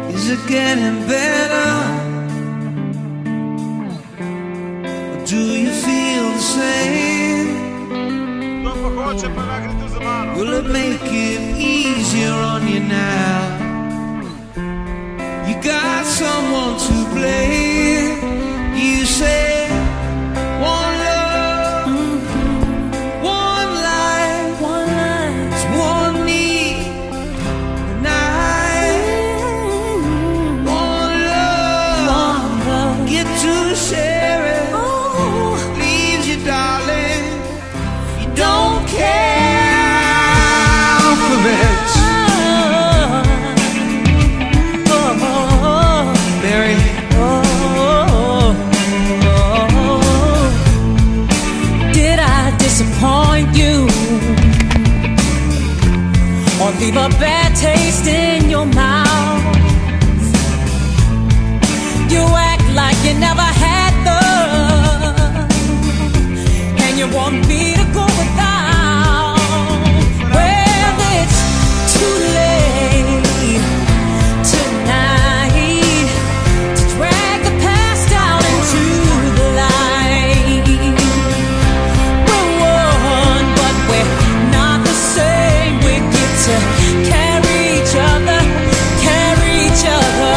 Is it getting better? Or do you feel the same? Will it make it easier on you now? You got someone to blame. You say one love, one life, it's one need, and one love, get to share it. Leaves you, darling, you don't care for it. Mary, did I disappoint you or leave a bad taste in your mouth? You act like you never had love, and you want me to go without. Well, it's too late tonight to drag the past out into the light. We're one, but we're not the same. We get to carry each other, carry each other.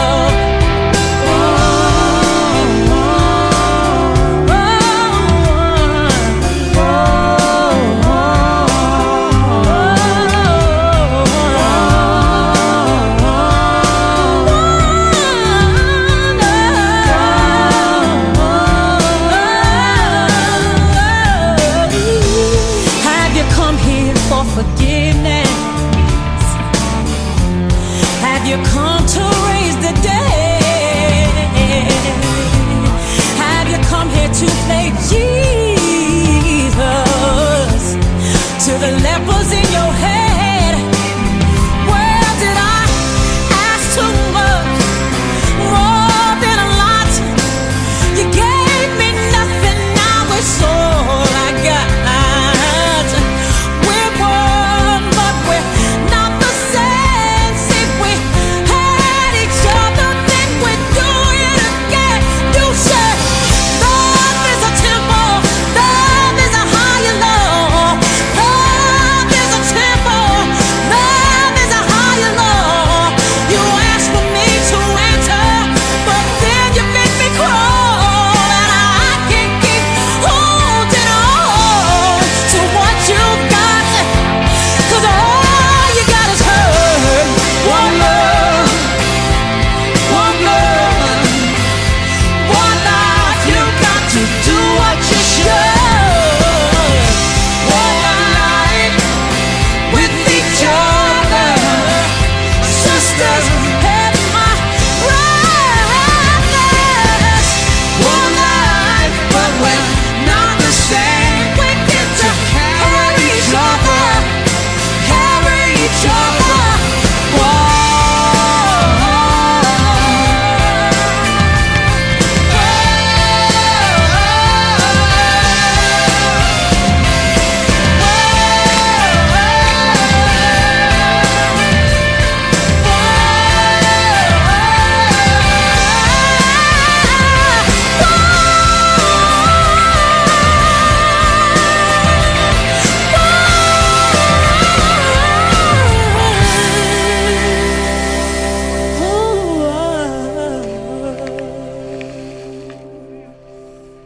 Have you come here for forgiveness? Have you come to raise the dead? Have you come here to play Jesus to the lepers in your head? Well, did I ask too much? More than a lot. You gave me nothing, now it's all I got. We're one, but we're not the same. See, we had each other, then we do it again. You said love is a temple, love is a higher law. Love is a temple, love is a higher law. You asked for me to enter, but then you make me crawl, and I can't keep holding on to what you got, 'cause all you got is hurt. One love, one love, one life. You got to do what you should. One life with each other, sisters and my brothers. One life, but we're not the same. We get to carry each other, carry each other.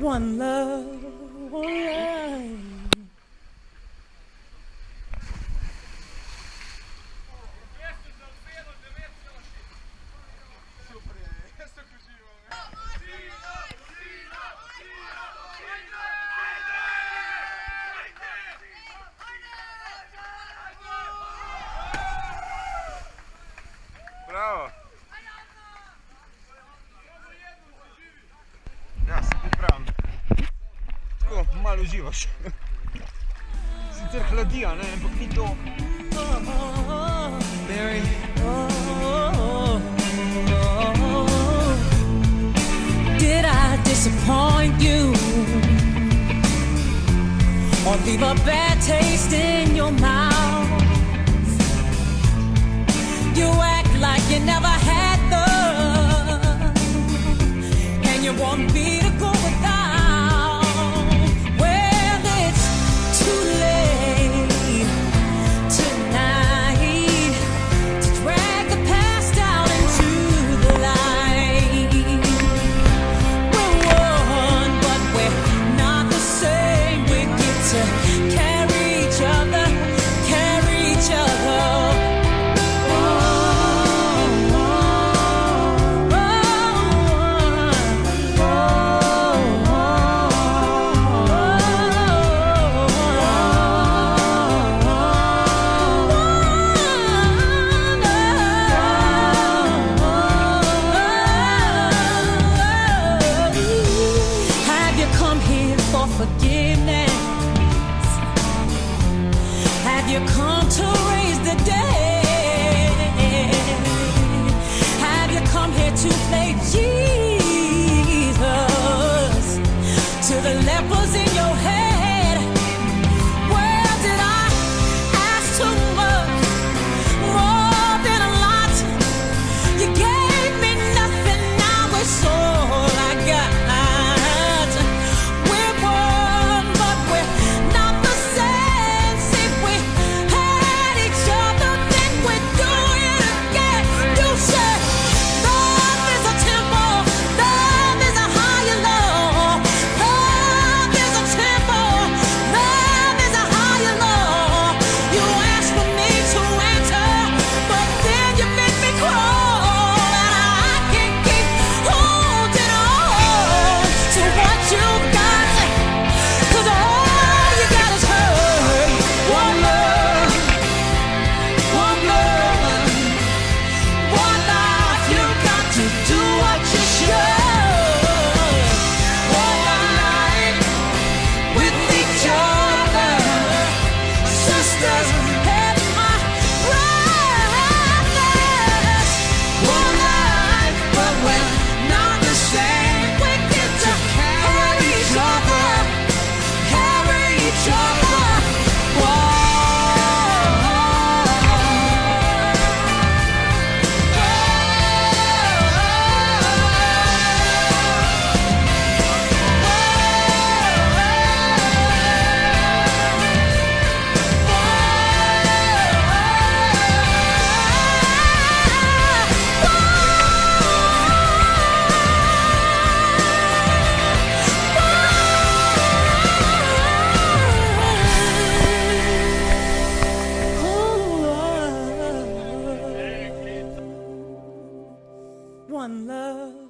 One love, one life. Bravo! Jasno, pripravljam. Tako, malo uživaš. Sicer hladijo, ne, ampak ni to. Mary, Did I disappoint you leave a bad taste in your mouth. You act like you never had love, and you want me to go without. Well, it's too late tonight to drag the past out into the light. We're one, but we're not the same. We get to carry each other, carry each other. Have you come here for forgiveness? Have you come to raise the dead? Have you come here to play Jesus to the lepers in your head? Well, did I ask too much? More than a lot. You gave me nothing, now it's all I got. We're one, but we're not the same. See, if we had each other, then we'd do it again. You said love is a temple, love is a higher law. Love is a temple, love is a higher law. You asked for me to enter, but then you made me crawl, and I can't keep holding on to what you got, 'cause all you got is hurt. One love, one love, one life. You got to do what you should. One life with each other, sisters and my brothers. One life, but we're not the same. We get to carry each other, carry each other. One love.